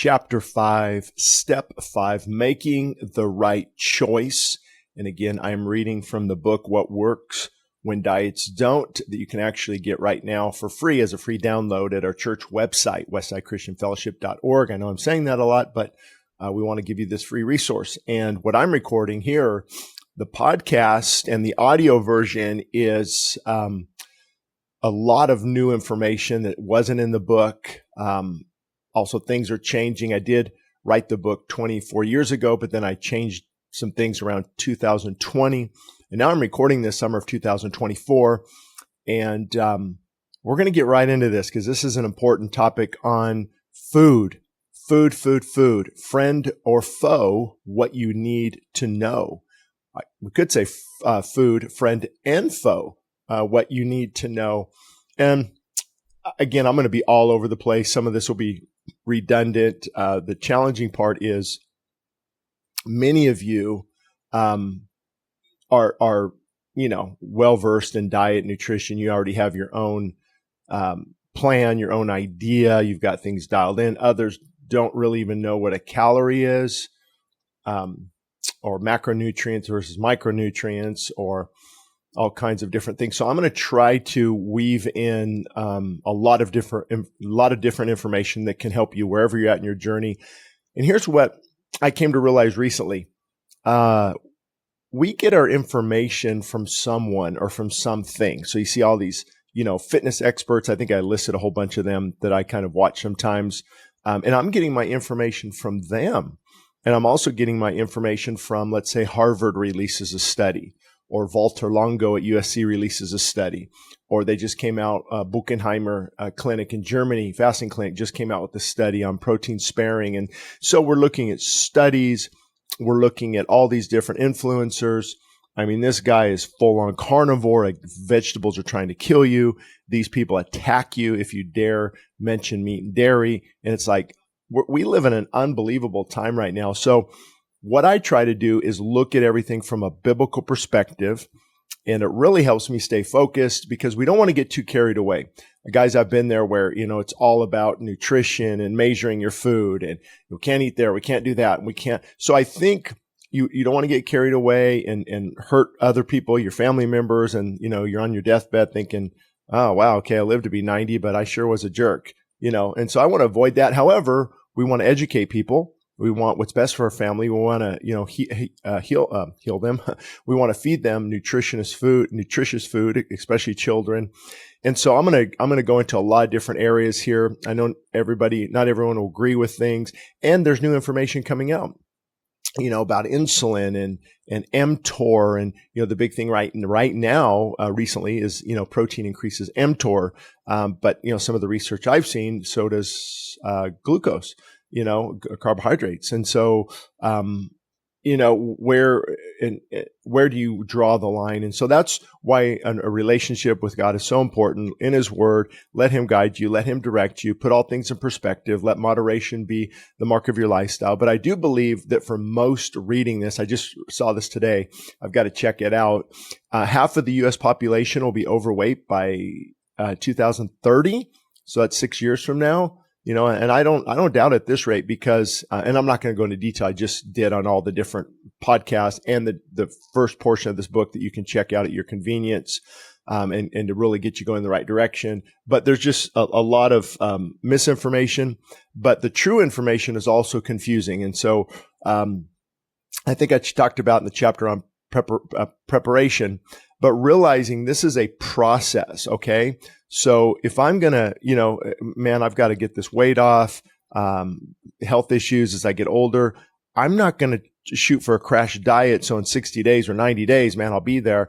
Chapter 5, Step 5, Making the Right Choice. And again, I'm reading from the book, What Works When Diets Don't, that you can actually get right now for free as a free download at our church website, westsidechristianfellowship.org. I know I'm saying that a lot, but we want to give you this free resource. And what I'm recording here, the podcast and the audio version is a lot of new information that wasn't in the book. Also, things are changing. I did write the book 24 years ago, but then I changed some things around 2020. And now I'm recording this summer of 2024. And we're going to get right into this because this is an important topic on food. Food. Friend or foe, what you need to know. We could say food, friend, and foe, what you need to know. And again, I'm going to be all over the place. Some of this will be redundant. The challenging part is many of you are well-versed in diet, nutrition. You already have your own plan, your own idea. You've got things dialed in. Others don't really even know what a calorie is, or macronutrients versus micronutrients, or all kinds of different things. So I'm going to try to weave in a lot of different information that can help you wherever you're at in your journey. And here's what I came to realize recently. We get our information from someone or from something. So you see all these, fitness experts. I think I listed a whole bunch of them that I kind of watch sometimes. And I'm getting my information from them. And I'm also getting my information from, let's say, Harvard releases a study, or Walter Longo at USC releases a study, or they just came out, Buchenheimer clinic in Germany, fasting clinic, just came out with a study on protein sparing. And so we're looking at studies. We're looking at all these different influencers. I mean, this guy is full on carnivore. Like, vegetables are trying to kill you. These people attack you if you dare mention meat and dairy. And it's like, we live in an unbelievable time right now. So what I try to do is look at everything from a biblical perspective, and it really helps me stay focused because we don't want to get too carried away. Guys, I've been there where, it's all about nutrition and measuring your food, and we can't eat there, we can't do that, and we can't. So I think you don't want to get carried away and hurt other people, your family members, and, you're on your deathbed thinking, oh, wow, okay, I lived to be 90, but I sure was a jerk, and so I want to avoid that. However, we want to educate people. We want what's best for our family. We want to, heal them. We want to feed them nutritious food, especially children. And so I'm going to go into a lot of different areas here. I know not everyone will agree with things, and there's new information coming out, about insulin and mTOR, and, the big thing right now, recently is, protein increases mTOR. But, some of the research I've seen, so does, glucose, carbohydrates. And so, where do you draw the line? And so that's why a relationship with God is so important. In His Word, let Him guide you, let Him direct you, put all things in perspective, let moderation be the mark of your lifestyle. But I do believe that for most reading this, I just saw this today, I've got to check it out. Half of the U.S. population will be overweight by 2030. So that's 6 years from now. And I don't doubt at this rate because, and I'm not going to go into detail. I just did on all the different podcasts and the first portion of this book that you can check out at your convenience, and to really get you going in the right direction. But there's just a lot of, misinformation, but the true information is also confusing. And so, I think I talked about in the chapter on preparation, but realizing this is a process. Okay. So if I'm going to, I've got to get this weight off, health issues as I get older, I'm not going to shoot for a crash diet. So in 60 days or 90 days, I'll be there.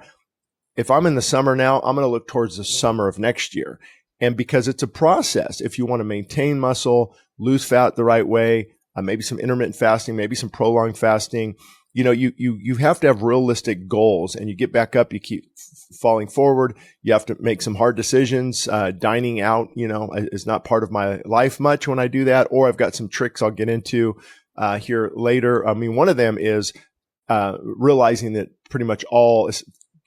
If I'm in the summer now, I'm going to look towards the summer of next year. And because it's a process, if you want to maintain muscle, lose fat the right way, maybe some intermittent fasting, maybe some prolonged fasting, you have to have realistic goals, and you get back up, you keep falling forward. You have to make some hard decisions. Dining out, is not part of my life much when I do that, or I've got some tricks I'll get into here later. I mean, one of them is realizing that pretty much all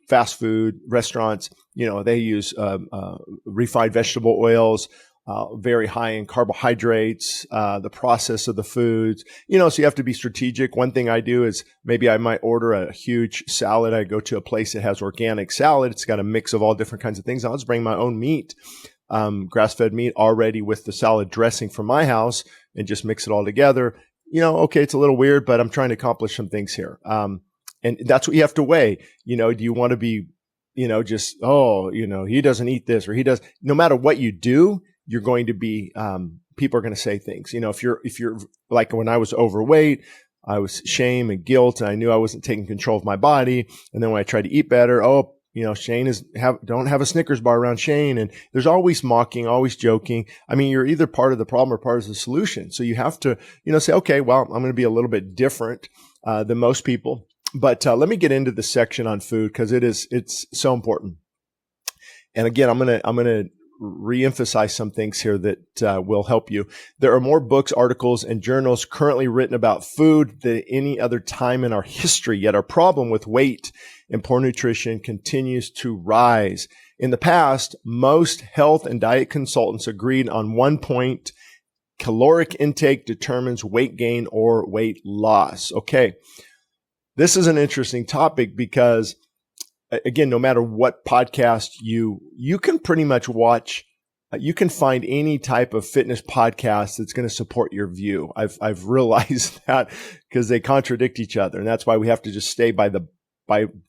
fast food restaurants, they use refined vegetable oils, very high in carbohydrates, the process of the foods, so you have to be strategic. One thing I do is maybe I might order a huge salad. I go to a place that has organic salad. It's got a mix of all different kinds of things. I'll just bring my own meat, grass-fed meat already with the salad dressing from my house and just mix it all together. Okay, it's a little weird, but I'm trying to accomplish some things here. And that's what you have to weigh. Do you want to be, just, he doesn't eat this or he does. No matter what you do, you're going to be, people are going to say things. If you're like when I was overweight, I was shame and guilt, and I knew I wasn't taking control of my body. And then when I tried to eat better, Shane don't have a Snickers bar around Shane. And there's always mocking, always joking. I mean, you're either part of the problem or part of the solution. So you have to, say, okay, well, I'm going to be a little bit different, than most people. But, let me get into the section on food because it's so important. And again, I'm going to reemphasize some things here that will help you. There are more books, articles, and journals currently written about food than any other time in our history. Yet our problem with weight and poor nutrition continues to rise. In the past, most health and diet consultants agreed on one point: caloric intake determines weight gain or weight loss. Okay. This is an interesting topic because, again, no matter what podcast you can pretty much watch, you can find any type of fitness podcast that's going to support your view. I've realized that because they contradict each other, and that's why we have to just stay by the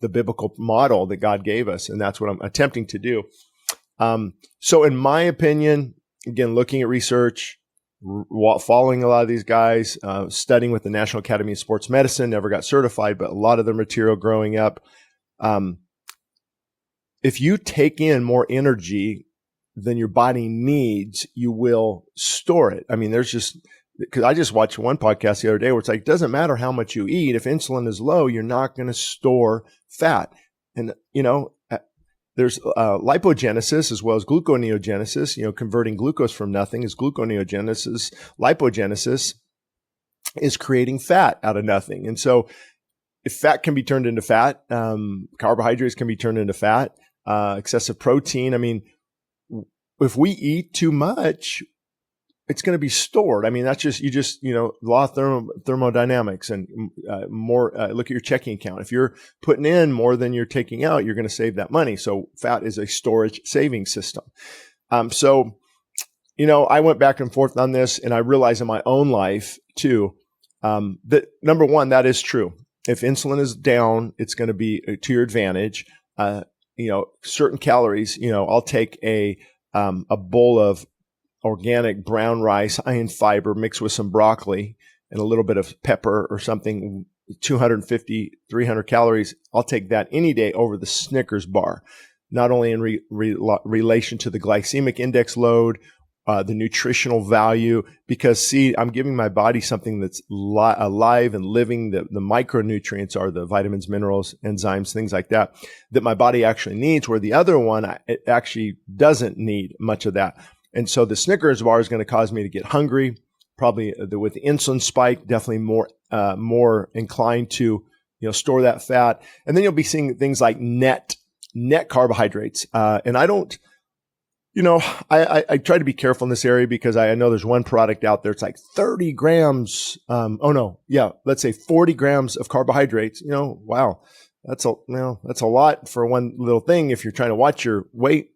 biblical model that God gave us, and that's what I'm attempting to do. So, in my opinion, again, looking at research, following a lot of these guys, studying with the National Academy of Sports Medicine, never got certified, but a lot of their material growing up. If you take in more energy than your body needs, you will store it. I mean, because I just watched one podcast the other day where it's like, it doesn't matter how much you eat. If insulin is low, you're not going to store fat. And, there's lipogenesis as well as gluconeogenesis. Converting glucose from nothing is gluconeogenesis. Lipogenesis is creating fat out of nothing. And so if fat can be turned into fat, carbohydrates can be turned into fat, excessive protein. I mean, if we eat too much, it's going to be stored. I mean, that's law of thermodynamics and more. Look at your checking account. If you're putting in more than you're taking out, you're going to save that money. So fat is a storage saving system. So I went back and forth on this, and I realized in my own life too, that number one, that is true. If insulin is down, it's going to be to your advantage. Certain calories, I'll take a bowl of organic brown rice, high in fiber, mixed with some broccoli and a little bit of pepper or something, 250, 300 calories. I'll take that any day over the Snickers bar, not only in relation to the glycemic index load, the nutritional value, because I'm giving my body something that's alive and living. The micronutrients are the vitamins, minerals, enzymes, things like that my body actually needs, where the other one, it actually doesn't need much of that. And so the Snickers bar is going to cause me to get hungry, probably with the insulin spike, definitely more inclined to, store that fat. And then you'll be seeing things like net carbohydrates. And I don't, I try to be careful in this area because I know there's one product out there. It's like 30 grams. Let's say 40 grams of carbohydrates. Wow. That's a lot for one little thing if you're trying to watch your weight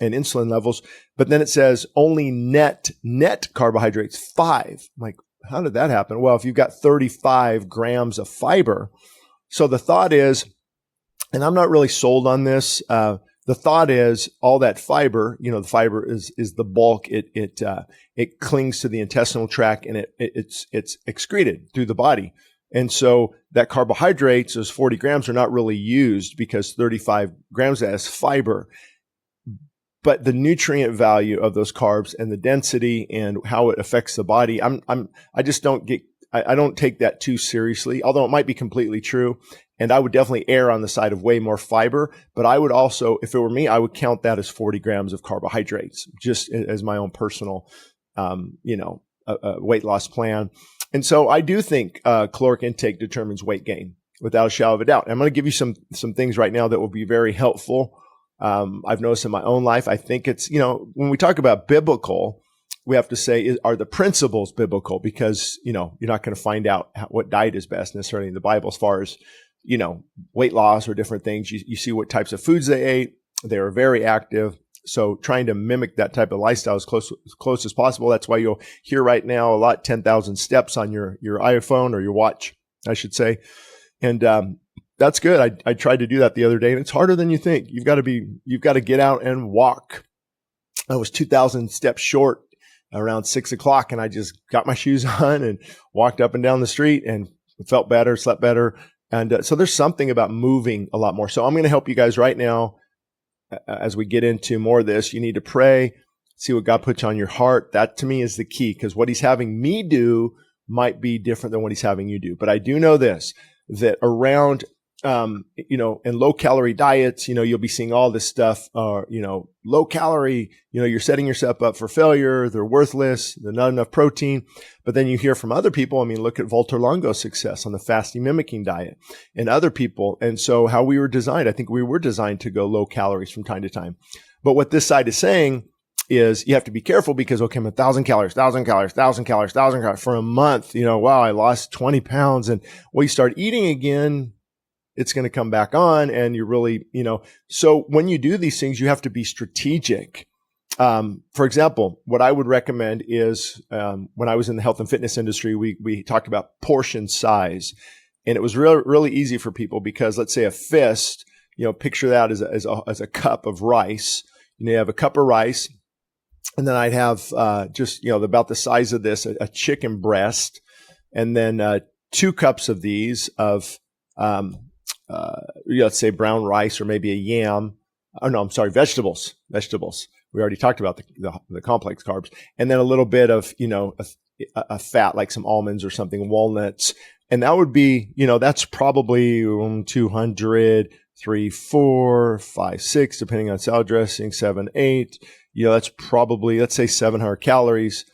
and insulin levels. But then it says only net carbohydrates, 5. I'm like, how did that happen? Well, if you've got 35 grams of fiber. So the thought is, and I'm not really sold on this, the thought is all that fiber, the fiber is the bulk. It clings to the intestinal tract and it's excreted through the body. And so that carbohydrates, those 40 grams, are not really used because 35 grams of that is fiber. But the nutrient value of those carbs and the density and how it affects the body, I just don't take that too seriously, although it might be completely true. And I would definitely err on the side of way more fiber. But I would also, if it were me, I would count that as 40 grams of carbohydrates, just as my own personal, weight loss plan. And so I do think caloric intake determines weight gain without a shadow of a doubt. I'm going to give you some things right now that will be very helpful I've noticed in my own life, I think it's, when we talk about biblical, we have to say, are the principles biblical? Because, you're not going to find out what diet is best necessarily in the Bible as far as, weight loss or different things. You see what types of foods they ate. They were very active. So trying to mimic that type of lifestyle as close as possible. That's why you'll hear right now a lot, 10,000 steps on your iPhone or your watch, I should say. And, that's good. I tried to do that the other day, and it's harder than you think. You've got to get out and walk. I was 2,000 steps short around 6 o'clock, and I just got my shoes on and walked up and down the street and felt better, slept better. And so there's something about moving a lot more. So I'm going to help you guys right now as we get into more of this. You need to pray, see what God puts on your heart. That to me is the key, because what he's having me do might be different than what he's having you do. But I do know this, that around in low calorie diets, you'll be seeing all this stuff, low calorie, you're setting yourself up for failure. They're worthless. They're not enough protein. But then you hear from other people. I mean, look at Walter Longo's success on the fasting mimicking diet and other people. And so how we were designed, I think we were designed to go low calories from time to time. But what this side is saying is you have to be careful because, okay, I'm 1,000 calories for a month. Wow, I lost 20 pounds. And you start eating again, it's going to come back on, and you're really, so when you do these things, you have to be strategic. For example, what I would recommend is, when I was in the health and fitness industry, we talked about portion size, and it was really easy for people because, let's say a fist, picture that as a cup of rice. You have a cup of rice, and then I'd have, just, about the size of this, a chicken breast, and then, 2 cups of these of, let's say brown rice or maybe a yam. Oh, no, I'm sorry, vegetables. We already talked about the complex carbs, and then a little bit of, a fat like some almonds or something, walnuts. And that would be, that's probably 200, 3, 4, 5, 6, depending on salad dressing, 7, 8. That's probably, let's say 700 calories,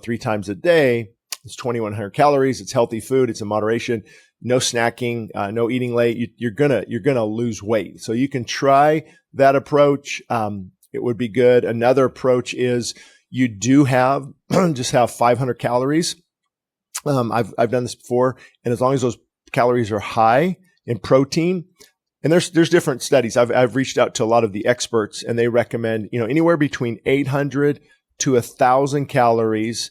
3 times a day. It's 2,100 calories. It's healthy food. It's in moderation. No snacking, no eating late. You're gonna lose weight. So you can try that approach. It would be good. Another approach is you do have just have 500 calories. I've done this before, and as long as those calories are high in protein, and there's different studies. I've reached out to a lot of the experts, and they recommend anywhere between 800 to 1,000 calories.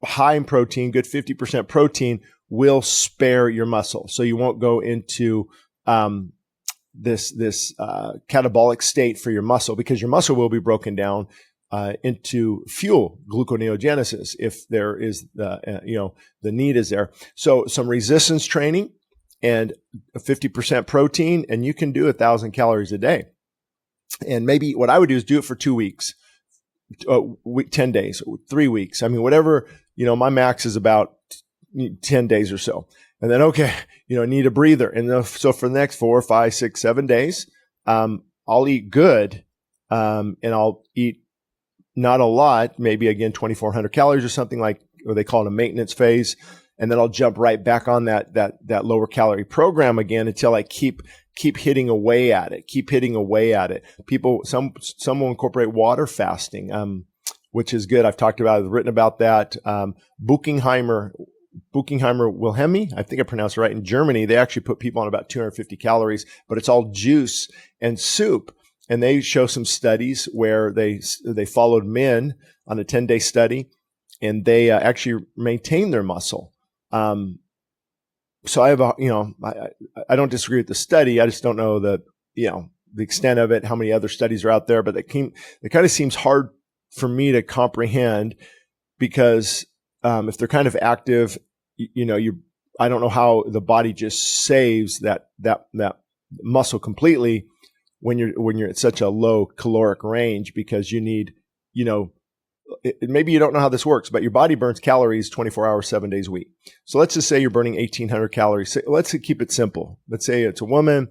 High in protein, good 50% protein will spare your muscle. So you won't go into this catabolic state for your muscle, because your muscle will be broken down into fuel, gluconeogenesis, if there is the need is there. So some resistance training and 50% protein, and you can do 1,000 calories a day. And maybe what I would do is do it for 2 weeks, 10 days, 3 weeks. I mean, whatever, my max is about 10 days or so. And then, okay, need a breather. And so for the next 4, 5, 6, 7 days, I'll eat good. And I'll eat not a lot, maybe again, 2,400 calories or something, like, or they call it a maintenance phase. And then I'll jump right back on that lower calorie program again until I keep hitting away at it, People, some will incorporate water fasting, which is good. I've written about that. Buckingheimer Wilhelmi, I think I pronounced it right, in Germany, they actually put people on about 250 calories, but it's all juice and soup. And they show some studies where they followed men on a 10-day study, and they actually maintained their muscle. So I have I don't disagree with the study. I just don't know the extent of it, how many other studies are out there, but it kind of seems hard for me to comprehend, because if they're kind of active, I don't know how the body just saves that muscle completely when you're at such a low caloric range, because you need, maybe you don't know how this works, but your body burns calories 24 hours, 7 days a week. So let's just say you're burning 1,800 calories. Let's keep it simple. Let's say it's a woman.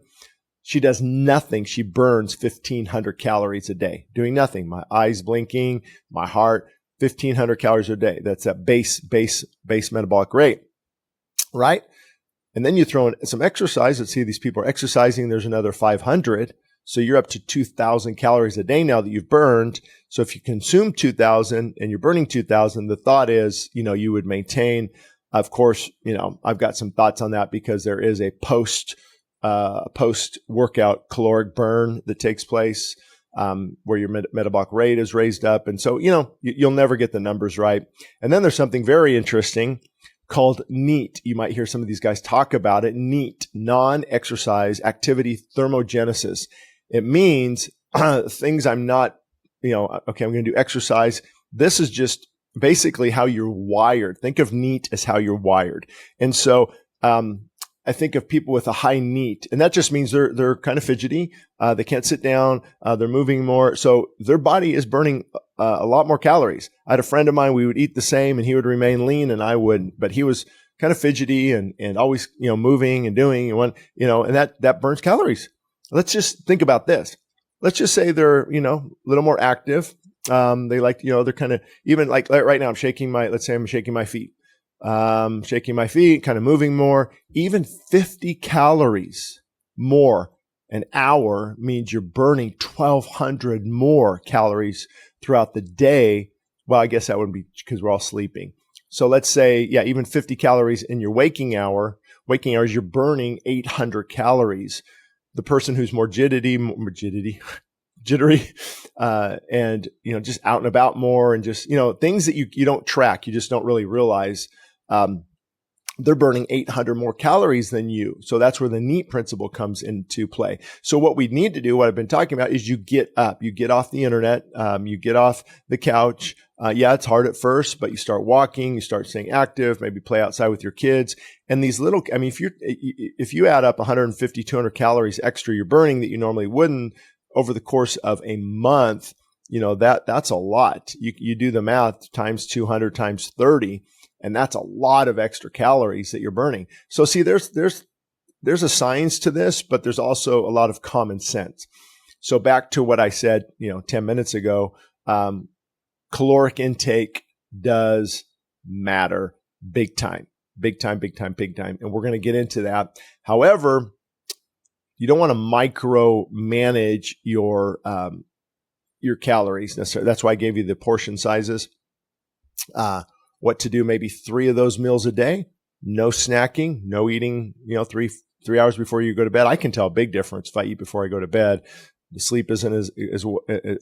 She does nothing. She burns 1,500 calories a day, doing nothing. My eyes blinking, my heart, 1,500 calories a day. That's that base metabolic rate, right? And then you throw in some exercise. Let's see, these people are exercising. There's another 500. So you're up to 2,000 calories a day now that you've burned. So if you consume 2,000 and you're burning 2,000, the thought is, you would maintain. Of course, I've got some thoughts on that because there is a post workout caloric burn that takes place, where your metabolic rate is raised up. And so, you'll never get the numbers right. And then there's something very interesting called NEAT. You might hear some of these guys talk about it. NEAT, non-exercise activity thermogenesis. It means things I'm not, okay, I'm going to do exercise. This is just basically how you're wired. Think of NEAT as how you're wired. And so, I think of people with a high NEAT, and that just means they're kind of fidgety. They can't sit down. They're moving more. So their body is burning a lot more calories. I had a friend of mine, we would eat the same and he would remain lean and I wouldn't, but he was kind of fidgety and always, moving and doing and that burns calories. Let's just think about this. Let's just say they're, a little more active. They like, they're kind of even like right now let's say I'm shaking my feet. Shaking my feet, kind of moving more. Even 50 calories more an hour means you're burning 1,200 more calories throughout the day. Well, I guess that wouldn't be because we're all sleeping. So let's say, even 50 calories in your waking hours, you're burning 800 calories. The person who's more jittery, and, just out and about more and just, things that you don't track, you just don't really realize, they're burning 800 more calories than you. So that's where the NEAT principle comes into play. So what we need to do, what I've been talking about, is you get up, you get off the internet, you get off the couch. It's hard at first, but you start walking, you start staying active, maybe play outside with your kids. And these little, if you add up 150, 200 calories extra you're burning that you normally wouldn't over the course of a month, that's a lot. You do the math times 200 times 30. And that's a lot of extra calories that you're burning. So see, there's a science to this, but there's also a lot of common sense. So back to what I said, 10 minutes ago, caloric intake does matter big time. And we're going to get into that. However, you don't want to micromanage your calories necessarily. That's why I gave you the portion sizes. What to do, maybe 3 of those meals a day, no snacking, no eating, 3 hours before you go to bed. I can tell a big difference if I eat before I go to bed. The sleep isn't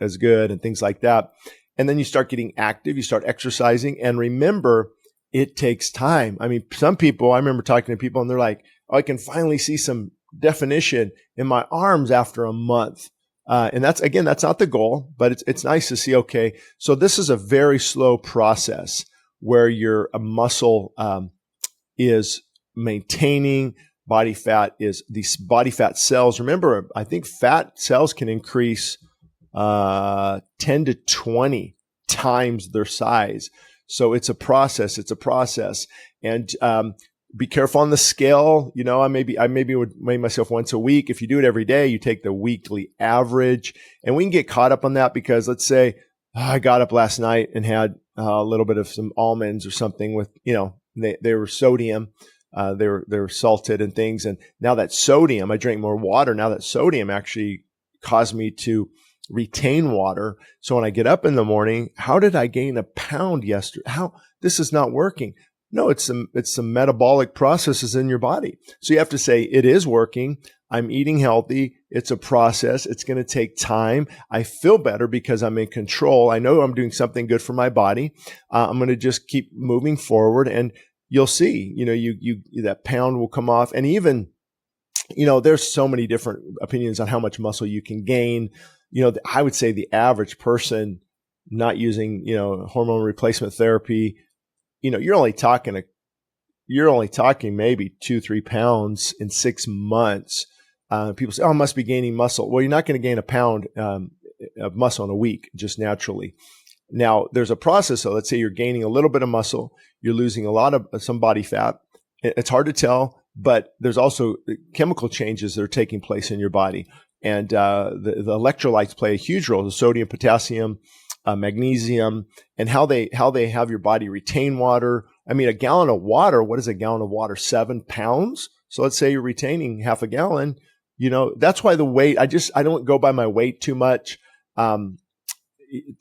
as good and things like that. And then you start getting active, you start exercising, and remember, it takes time. Some people, I remember talking to people and they're like, I can finally see some definition in my arms after a month. And that's not the goal, but it's nice to see, okay, so this is a very slow process where your muscle is maintaining body fat. Is these body fat cells? Remember, I think fat cells can increase 10 to 20 times their size. So it's a process. And be careful on the scale. I maybe would weigh myself once a week. If you do it every day, you take the weekly average, and we can get caught up on that because let's say I got up last night and had a little bit of some almonds or something with, they were sodium, they were salted and things. And now that sodium, I drank more water. Now that sodium actually caused me to retain water. So when I get up in the morning, how did I gain a pound yesterday? This is not working. No, it's some metabolic processes in your body. So you have to say it is working. I'm eating healthy. It's a process. It's going to take time. I feel better because I'm in control. I know I'm doing something good for my body. I'm going to just keep moving forward, and you'll see, you that pound will come off. And even, there's so many different opinions on how much muscle you can gain. I would say the average person not using, hormone replacement therapy, you're only talking maybe 2-3 pounds in 6 months. People say, I must be gaining muscle. Well, you're not going to gain a pound of muscle in a week, just naturally. Now, there's a process. So let's say you're gaining a little bit of muscle. You're losing a lot of some body fat. It's hard to tell, but there's also chemical changes that are taking place in your body. And the electrolytes play a huge role, the sodium, potassium, magnesium, and how they have your body retain water. A gallon of water, what is a gallon of water? 7 pounds. So let's say you're retaining half a gallon. That's why the weight, I don't go by my weight too much. I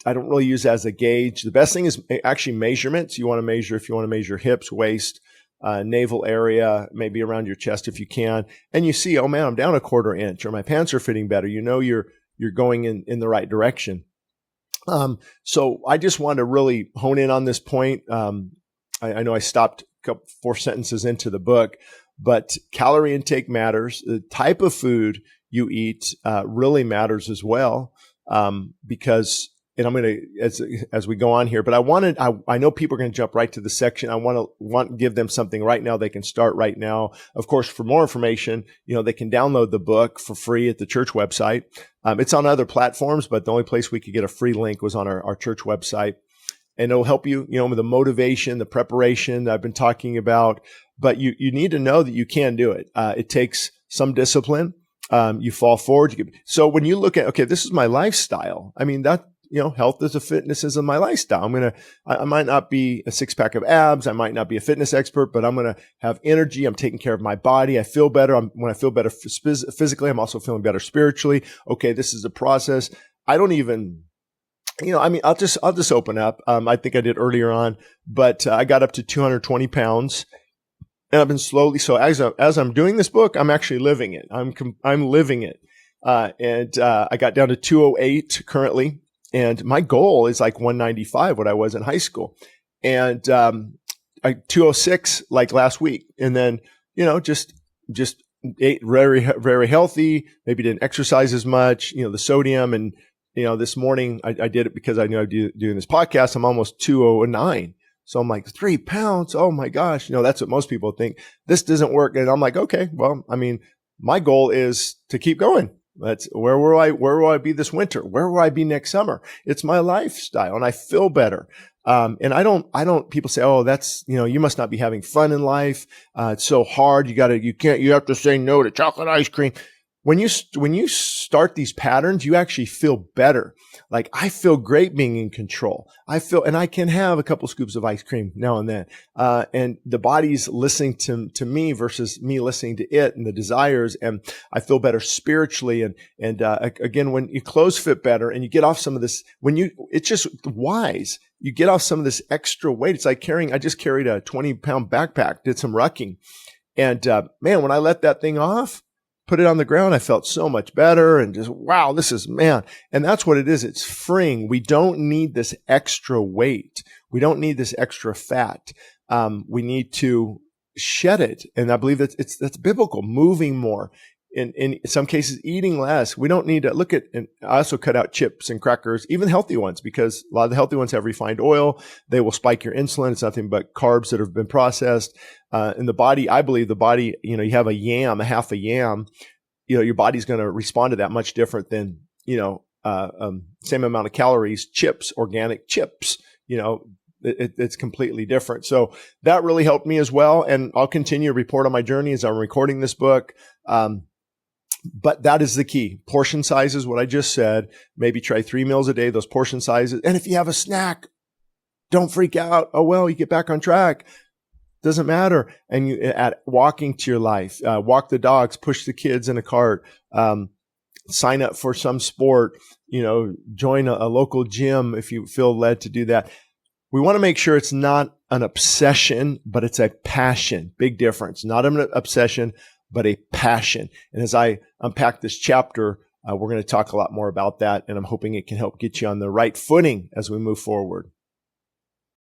don't really use it as a gauge. The best thing is actually measurements. If you want to measure hips, waist, navel area, maybe around your chest if you can. And you see, oh man, I'm down a quarter inch, or my pants are fitting better. You're going in the right direction. So I just want to really hone in on this point. I know I stopped 4 sentences into the book, but calorie intake matters. The type of food you eat really matters as well, because, and I'm going to, as we go on here, but I know people are going to jump right to the section. I want to give them something right now. They can start right now. Of course, for more information, they can download the book for free at the church website. It's on other platforms, but the only place we could get a free link was on our church website. And it'll help you, with the motivation, the preparation that I've been talking about. But you need to know that you can do it. It takes some discipline. You fall forward. So when you look at, okay, this is my lifestyle. I mean, that, health is a fitness is my lifestyle. I might not be a 6-pack of abs. I might not be a fitness expert, but I'm going to have energy. I'm taking care of my body. I feel better. When I feel better physically, I'm also feeling better spiritually. Okay, this is the process. I don't even, I'll just open up. I think I did earlier on, but I got up to 220 pounds. And I've been slowly. So as I'm doing this book, I'm actually living it. I'm living it. And I got down to 208 currently. And my goal is like 195, what I was in high school. And 206 like last week. And then, just ate very, very healthy, maybe didn't exercise as much, the sodium. And, this morning I did it because I knew I'd doing this podcast. I'm almost 209. So I'm like 3 pounds. Oh my gosh. That's what most people think. This doesn't work. And I'm like, okay, well, my goal is to keep going. Where will I be this winter? Where will I be next summer? It's my lifestyle and I feel better. And people say, oh, that's, you must not be having fun in life. It's so hard. You have to say no to chocolate ice cream. When you start these patterns, you actually feel better. Like I feel great being in control. And I can have a couple scoops of ice cream now and then. And the body's listening to me versus me listening to it and the desires. And I feel better spiritually. And again, when your clothes fit better and you get off some of this, it's just wise. You get off some of this extra weight. It's like I just carried a 20-pound backpack, did some rucking. And, man, when I let that thing off, put it on the ground, I felt so much better and just, wow, and that's what it is. It's freeing. We don't need this extra weight. We don't need this extra fat. We need to shed it. And I believe that's biblical, moving more. In some cases, eating less. We don't need to look at, and I also cut out chips and crackers, even healthy ones, because a lot of the healthy ones have refined oil. They will spike your insulin. It's nothing but carbs that have been processed. In the body, I believe the body, you have a half a yam, your body's going to respond to that much different than, same amount of calories, chips, organic chips, it's completely different. So that really helped me as well. And I'll continue to report on my journey as I'm recording this book. But that is the key. Portion size is what I just said. Maybe try 3 meals a day, those portion sizes. And if you have a snack, don't freak out. Oh, well, you get back on track. Doesn't matter. And you add walking to your life, walk the dogs, push the kids in a cart, sign up for some sport, join a local gym if you feel led to do that. We want to make sure it's not an obsession, but it's a passion. Big difference. Not an obsession, but a passion. And as I unpack this chapter, we're going to talk a lot more about that. And I'm hoping it can help get you on the right footing as we move forward.